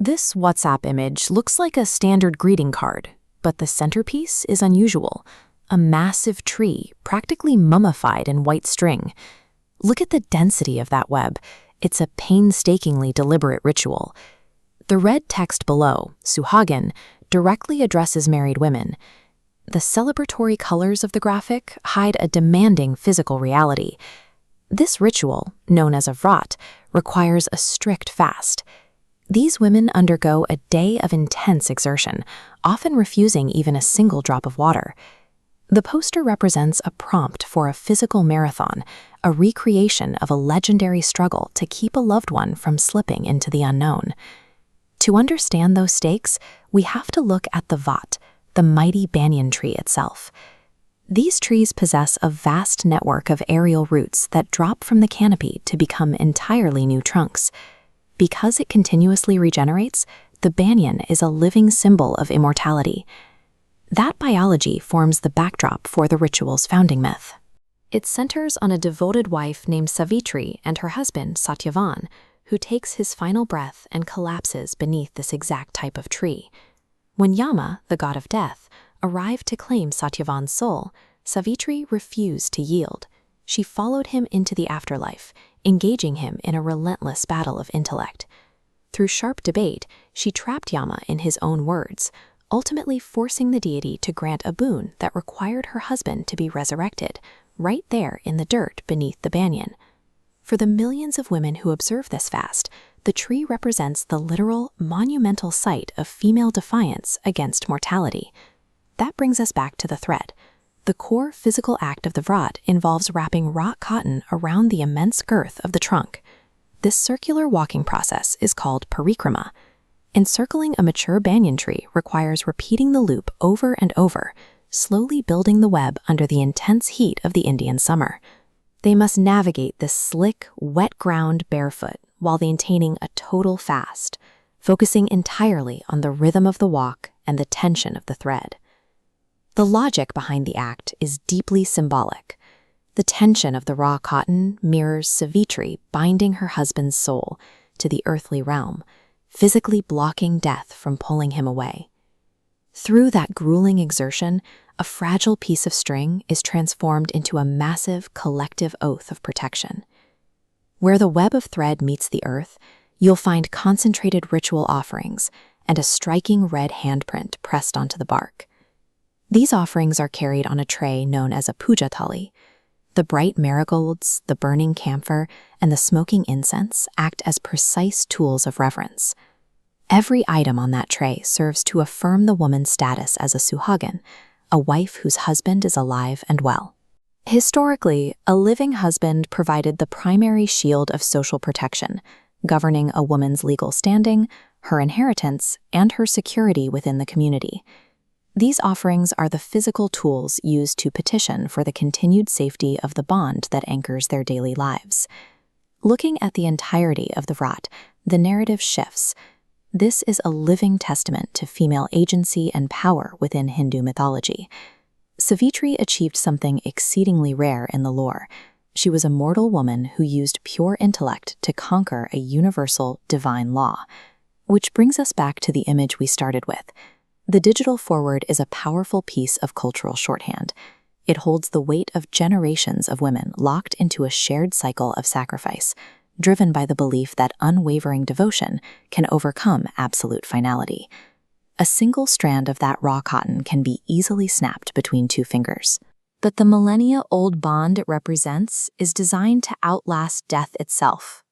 This WhatsApp image looks like a standard greeting card, but the centerpiece is unusual. A massive tree, practically mummified in white string. Look at the density of that web. It's a painstakingly deliberate ritual. The red text below, Suhagen, directly addresses married women. The celebratory colors of the graphic hide a demanding physical reality. This ritual, known as a vrat, requires a strict fast. These women undergo a day of intense exertion, often refusing even a single drop of water. The poster represents a prompt for a physical marathon, a recreation of a legendary struggle to keep a loved one from slipping into the unknown. To understand those stakes, we have to look at the vat, the mighty banyan tree itself. These trees possess a vast network of aerial roots that drop from the canopy to become entirely new trunks. Because it continuously regenerates, the banyan is a living symbol of immortality. That biology forms the backdrop for the ritual's founding myth. It centers on a devoted wife named Savitri and her husband, Satyavan, who takes his final breath and collapses beneath this exact type of tree. When Yama, the god of death, arrived to claim Satyavan's soul, Savitri refused to yield. She followed him into the afterlife, engaging him in a relentless battle of intellect. Through sharp debate, she trapped Yama in his own words, ultimately forcing the deity to grant a boon that required her husband to be resurrected, right there in the dirt beneath the banyan. For the millions of women who observe this fast, the tree represents the literal, monumental site of female defiance against mortality. That brings us back to the thread. The core physical act of the vrat involves wrapping raw cotton around the immense girth of the trunk. This circular walking process is called parikrama. Encircling a mature banyan tree requires repeating the loop over and over, slowly building the web under the intense heat of the Indian summer. They must navigate this slick, wet ground barefoot while maintaining a total fast, focusing entirely on the rhythm of the walk and the tension of the thread. The logic behind the act is deeply symbolic. The tension of the raw cotton mirrors Savitri binding her husband's soul to the earthly realm, physically blocking death from pulling him away. Through that grueling exertion, a fragile piece of string is transformed into a massive collective oath of protection. Where the web of thread meets the earth, you'll find concentrated ritual offerings and a striking red handprint pressed onto the bark. These offerings are carried on a tray known as a puja thali. The bright marigolds, the burning camphor, and the smoking incense act as precise tools of reverence. Every item on that tray serves to affirm the woman's status as a suhagan, a wife whose husband is alive and well. Historically, a living husband provided the primary shield of social protection, governing a woman's legal standing, her inheritance, and her security within the community. These offerings are the physical tools used to petition for the continued safety of the bond that anchors their daily lives. Looking at the entirety of the vrat, the narrative shifts. This is a living testament to female agency and power within Hindu mythology. Savitri achieved something exceedingly rare in the lore. She was a mortal woman who used pure intellect to conquer a universal divine law. Which brings us back to the image we started with. The digital forward is a powerful piece of cultural shorthand. It holds the weight of generations of women locked into a shared cycle of sacrifice, driven by the belief that unwavering devotion can overcome absolute finality. A single strand of that raw cotton can be easily snapped between two fingers. But the millennia-old bond it represents is designed to outlast death itself.